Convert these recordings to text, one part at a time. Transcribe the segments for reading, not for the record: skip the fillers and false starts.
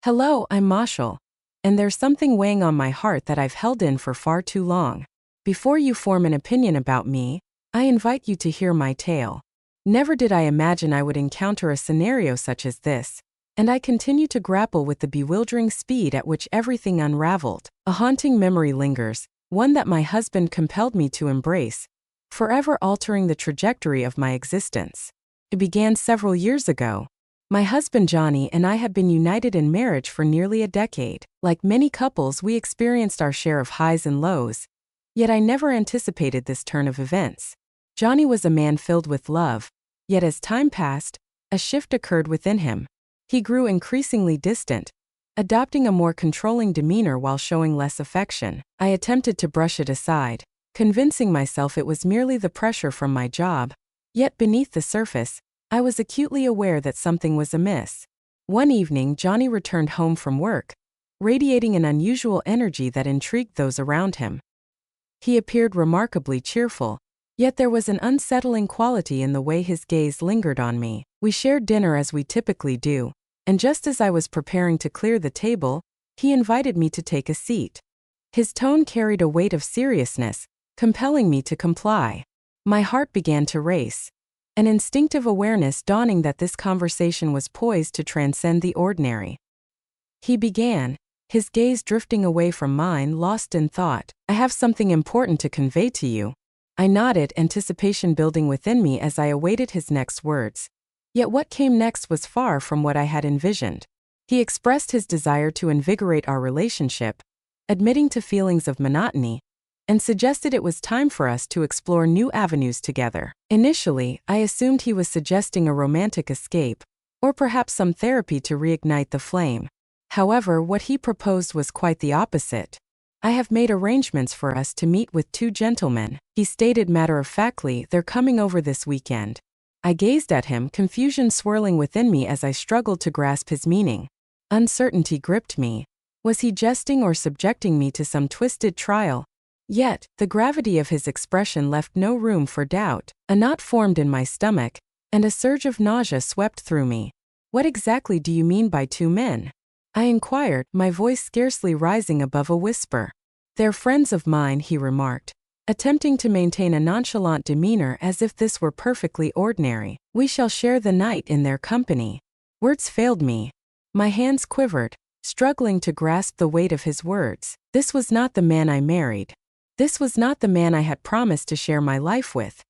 Hello, I'm Marshall. And there's something weighing on my heart that I've held in for far too long. Before you form an opinion about me, I invite you to hear my tale. Never did I imagine I would encounter a scenario such as this, and I continue to grapple with the bewildering speed at which everything unraveled. A haunting memory lingers, one that my husband compelled me to embrace, forever altering the trajectory of my existence. It began several years ago. My husband Johnny and I had been united in marriage for nearly a decade. Like many couples, we experienced our share of highs and lows, yet I never anticipated this turn of events. Johnny was a man filled with love, yet as time passed, a shift occurred within him. He grew increasingly distant, adopting a more controlling demeanor while showing less affection. I attempted to brush it aside, convincing myself it was merely the pressure from my job, yet beneath the surface, I was acutely aware that something was amiss. One evening, Johnny returned home from work, radiating an unusual energy that intrigued those around him. He appeared remarkably cheerful, yet there was an unsettling quality in the way his gaze lingered on me. We shared dinner as we typically do, and just as I was preparing to clear the table, he invited me to take a seat. His tone carried a weight of seriousness, compelling me to comply. My heart began to race, an instinctive awareness dawning that this conversation was poised to transcend the ordinary. He began, his gaze drifting away from mine, lost in thought. "I have something important to convey to you." I nodded, anticipation building within me as I awaited his next words. Yet what came next was far from what I had envisioned. He expressed his desire to invigorate our relationship, admitting to feelings of monotony, and suggested it was time for us to explore new avenues together. Initially, I assumed he was suggesting a romantic escape, or perhaps some therapy to reignite the flame. However, what he proposed was quite the opposite. "I have made arrangements for us to meet with two gentlemen," he stated matter-of-factly. "They're coming over this weekend." I gazed at him, confusion swirling within me as I struggled to grasp his meaning. Uncertainty gripped me. Was he jesting or subjecting me to some twisted trial? Yet, the gravity of his expression left no room for doubt. A knot formed in my stomach, and a surge of nausea swept through me. "What exactly do you mean by two men?" I inquired, my voice scarcely rising above a whisper. "They're friends of mine," he remarked, attempting to maintain a nonchalant demeanor as if this were perfectly ordinary. "We shall share the night in their company." Words failed me. My hands quivered, struggling to grasp the weight of his words. This was not the man I married. This was not the man I had promised to share my life with.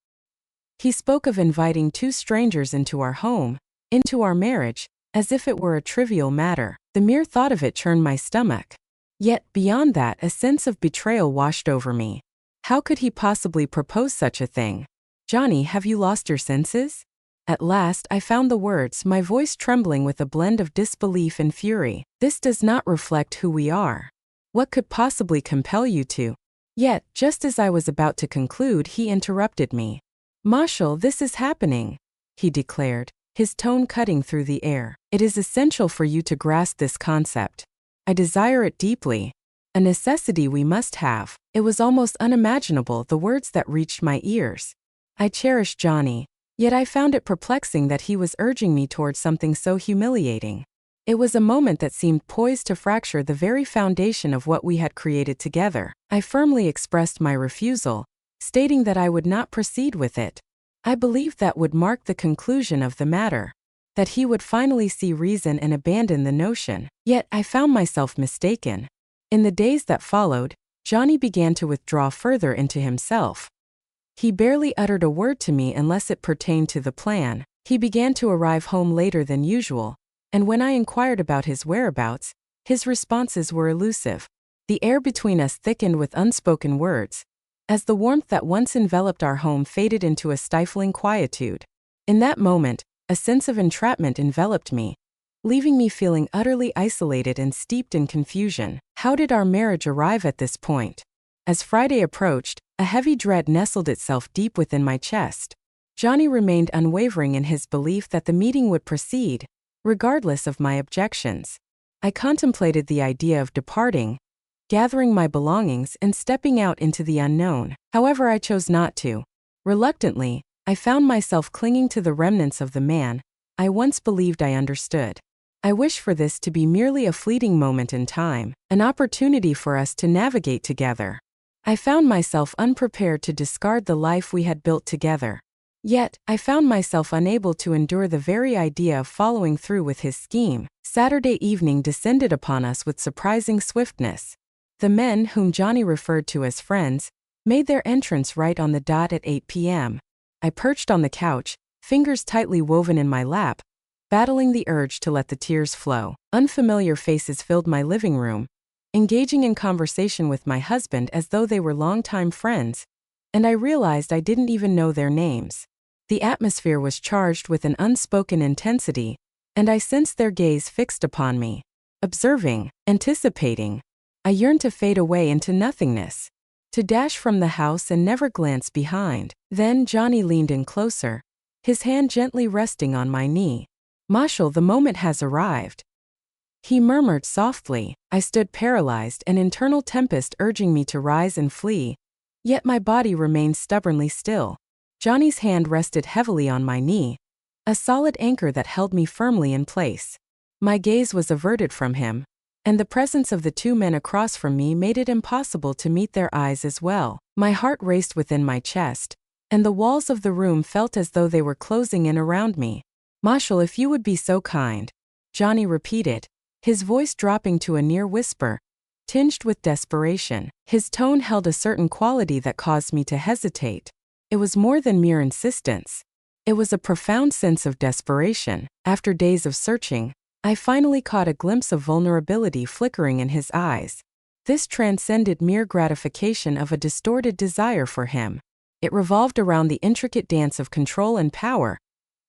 He spoke of inviting two strangers into our home, into our marriage, as if it were a trivial matter. The mere thought of it churned my stomach. Yet, beyond that, a sense of betrayal washed over me. How could he possibly propose such a thing? "Johnny, have you lost your senses?" At last, I found the words, my voice trembling with a blend of disbelief and fury. "This does not reflect who we are. What could possibly compel you to?" Yet, just as I was about to conclude, he interrupted me. "Marshall, this is happening," he declared, his tone cutting through the air. "It is essential for you to grasp this concept. I desire it deeply. A necessity we must have." It was almost unimaginable, the words that reached my ears. I cherished Johnny, yet I found it perplexing that he was urging me towards something so humiliating. It was a moment that seemed poised to fracture the very foundation of what we had created together. I firmly expressed my refusal, stating that I would not proceed with it. I believed that would mark the conclusion of the matter, that he would finally see reason and abandon the notion. Yet I found myself mistaken. In the days that followed, Johnny began to withdraw further into himself. He barely uttered a word to me unless it pertained to the plan. He began to arrive home later than usual, and when I inquired about his whereabouts, his responses were elusive. The air between us thickened with unspoken words, as the warmth that once enveloped our home faded into a stifling quietude. In that moment, a sense of entrapment enveloped me, leaving me feeling utterly isolated and steeped in confusion. How did our marriage arrive at this point? As Friday approached, a heavy dread nestled itself deep within my chest. Johnny remained unwavering in his belief that the meeting would proceed, regardless of my objections. I contemplated the idea of departing, gathering my belongings and stepping out into the unknown. However, I chose not to. Reluctantly, I found myself clinging to the remnants of the man I once believed I understood. I wish for this to be merely a fleeting moment in time, an opportunity for us to navigate together. I found myself unprepared to discard the life we had built together. Yet, I found myself unable to endure the very idea of following through with his scheme. Saturday evening descended upon us with surprising swiftness. The men, whom Johnny referred to as friends, made their entrance right on the dot at 8 p.m. I perched on the couch, fingers tightly woven in my lap, battling the urge to let the tears flow. Unfamiliar faces filled my living room, engaging in conversation with my husband as though they were longtime friends, and I realized I didn't even know their names. The atmosphere was charged with an unspoken intensity, and I sensed their gaze fixed upon me. Observing, anticipating. I yearned to fade away into nothingness, to dash from the house and never glance behind. Then Johnny leaned in closer, his hand gently resting on my knee. "Marshall, the moment has arrived," he murmured softly. I stood paralyzed, an internal tempest urging me to rise and flee, yet my body remained stubbornly still. Johnny's hand rested heavily on my knee, a solid anchor that held me firmly in place. My gaze was averted from him, and the presence of the two men across from me made it impossible to meet their eyes as well. My heart raced within my chest, and the walls of the room felt as though they were closing in around me. "Marshall, if you would be so kind," Johnny repeated, his voice dropping to a near whisper, tinged with desperation. His tone held a certain quality that caused me to hesitate. It was more than mere insistence. It was a profound sense of desperation. After days of searching, I finally caught a glimpse of vulnerability flickering in his eyes. This transcended mere gratification of a distorted desire for him. It revolved around the intricate dance of control and power,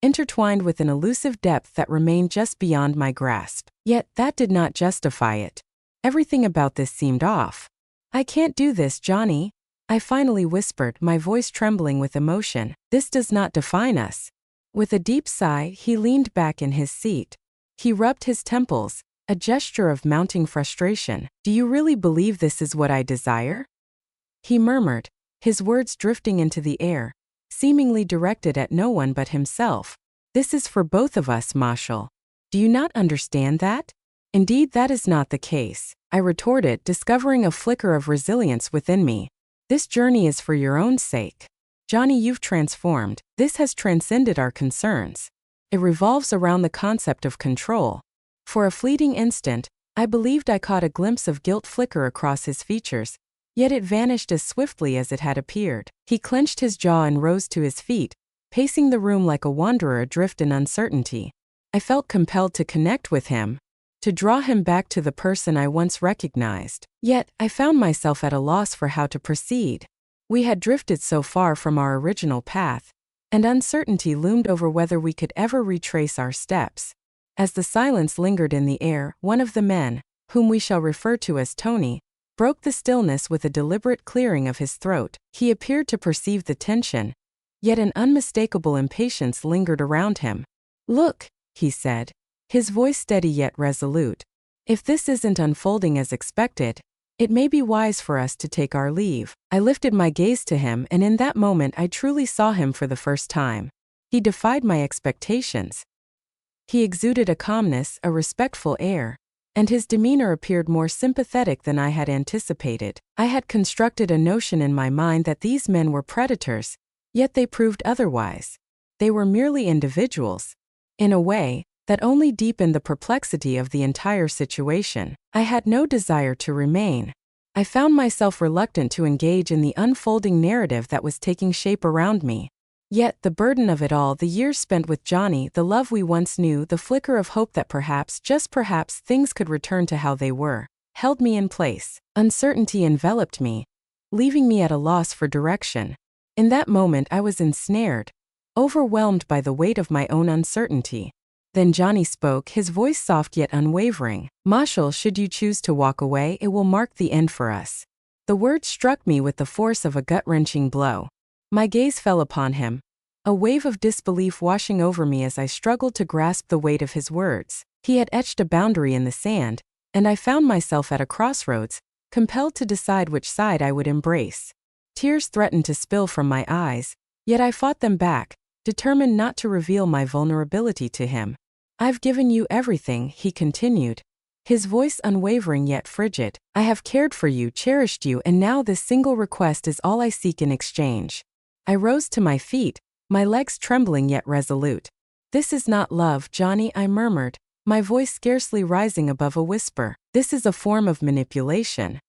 intertwined with an elusive depth that remained just beyond my grasp. Yet that did not justify it. Everything about this seemed off. "I can't do this, Johnny," I finally whispered, my voice trembling with emotion. "This does not define us." With a deep sigh, he leaned back in his seat. He rubbed his temples, a gesture of mounting frustration. "Do you really believe this is what I desire?" he murmured, his words drifting into the air, seemingly directed at no one but himself. "This is for both of us, Marshall. Do you not understand that?" "Indeed, that is not the case," I retorted, discovering a flicker of resilience within me. "This journey is for your own sake. Johnny, you've transformed. This has transcended our concerns. It revolves around the concept of control." For a fleeting instant, I believed I caught a glimpse of guilt flicker across his features, yet it vanished as swiftly as it had appeared. He clenched his jaw and rose to his feet, pacing the room like a wanderer adrift in uncertainty. I felt compelled to connect with him, to draw him back to the person I once recognized. Yet, I found myself at a loss for how to proceed. We had drifted so far from our original path, and uncertainty loomed over whether we could ever retrace our steps. As the silence lingered in the air, one of the men, whom we shall refer to as Tony, broke the stillness with a deliberate clearing of his throat. He appeared to perceive the tension, yet an unmistakable impatience lingered around him. "Look," he said, his voice steady yet resolute. "If this isn't unfolding as expected, it may be wise for us to take our leave." I lifted my gaze to him, and in that moment I truly saw him for the first time. He defied my expectations. He exuded a calmness, a respectful air, and his demeanor appeared more sympathetic than I had anticipated. I had constructed a notion in my mind that these men were predators, yet they proved otherwise. They were merely individuals, in a way, that only deepened the perplexity of the entire situation. I had no desire to remain. I found myself reluctant to engage in the unfolding narrative that was taking shape around me. Yet, the burden of it all, the years spent with Johnny, the love we once knew, the flicker of hope that perhaps, just perhaps, things could return to how they were, held me in place. Uncertainty enveloped me, leaving me at a loss for direction. In that moment I was ensnared, overwhelmed by the weight of my own uncertainty. Then Johnny spoke, his voice soft yet unwavering. "Marshall, should you choose to walk away, it will mark the end for us." The words struck me with the force of a gut-wrenching blow. My gaze fell upon him, a wave of disbelief washing over me as I struggled to grasp the weight of his words. He had etched a boundary in the sand, and I found myself at a crossroads, compelled to decide which side I would embrace. Tears threatened to spill from my eyes, yet I fought them back, determined not to reveal my vulnerability to him. I've given you everything, he continued, his voice unwavering yet frigid. I have cared for you, cherished you, and now this single request is all I seek in exchange. I rose to my feet, my legs trembling yet resolute. This is not love, Johnny, I murmured, my voice scarcely rising above a whisper. This is a form of manipulation.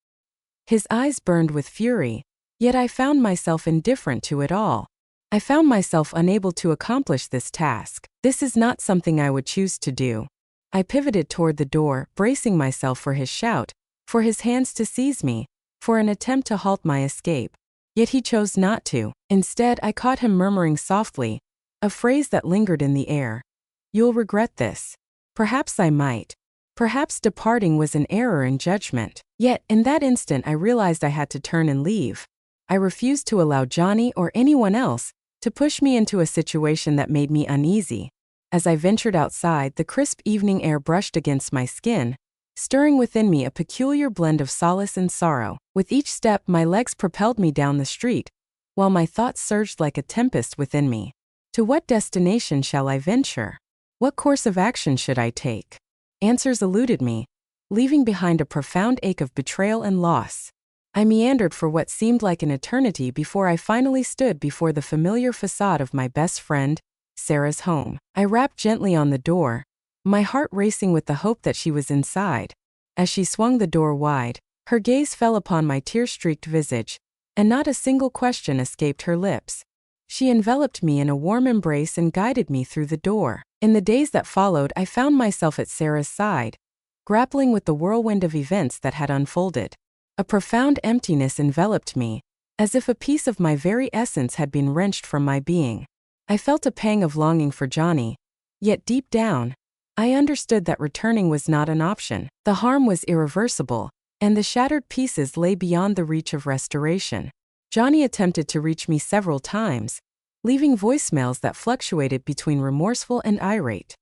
His eyes burned with fury, yet I found myself indifferent to it all. I found myself unable to accomplish this task. This is not something I would choose to do. I pivoted toward the door, bracing myself for his shout, for his hands to seize me, for an attempt to halt my escape. Yet he chose not to. Instead, I caught him murmuring softly, a phrase that lingered in the air. You'll regret this. Perhaps I might. Perhaps departing was an error in judgment. Yet, in that instant I realized I had to turn and leave. I refused to allow Johnny or anyone else to push me into a situation that made me uneasy. As I ventured outside, the crisp evening air brushed against my skin, stirring within me a peculiar blend of solace and sorrow. With each step, my legs propelled me down the street, while my thoughts surged like a tempest within me. To what destination shall I venture? What course of action should I take? Answers eluded me, leaving behind a profound ache of betrayal and loss. I meandered for what seemed like an eternity before I finally stood before the familiar facade of my best friend, Sarah's home. I rapped gently on the door, my heart racing with the hope that she was inside. As she swung the door wide, her gaze fell upon my tear-streaked visage, and not a single question escaped her lips. She enveloped me in a warm embrace and guided me through the door. In the days that followed, I found myself at Sarah's side, grappling with the whirlwind of events that had unfolded. A profound emptiness enveloped me, as if a piece of my very essence had been wrenched from my being. I felt a pang of longing for Johnny, yet deep down, I understood that returning was not an option. The harm was irreversible, and the shattered pieces lay beyond the reach of restoration. Johnny attempted to reach me several times, leaving voicemails that fluctuated between remorseful and irate.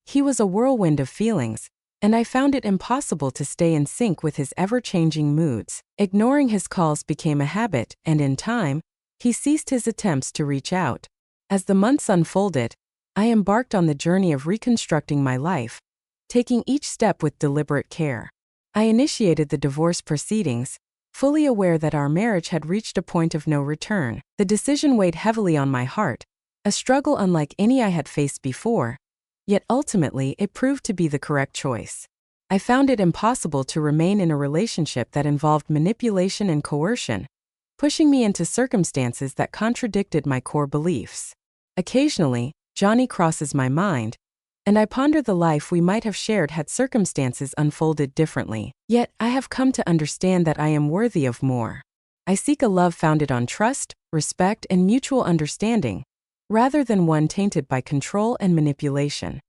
He was a whirlwind of feelings, and I found it impossible to stay in sync with his ever-changing moods. Ignoring his calls became a habit, and in time, he ceased his attempts to reach out. As the months unfolded, I embarked on the journey of reconstructing my life, taking each step with deliberate care. I initiated the divorce proceedings, fully aware that our marriage had reached a point of no return. The decision weighed heavily on my heart, a struggle unlike any I had faced before, yet ultimately it proved to be the correct choice. I found it impossible to remain in a relationship that involved manipulation and coercion, pushing me into circumstances that contradicted my core beliefs. Occasionally, Johnny crosses my mind, and I ponder the life we might have shared had circumstances unfolded differently. Yet, I have come to understand that I am worthy of more. I seek a love founded on trust, respect, and mutual understanding, rather than one tainted by control and manipulation.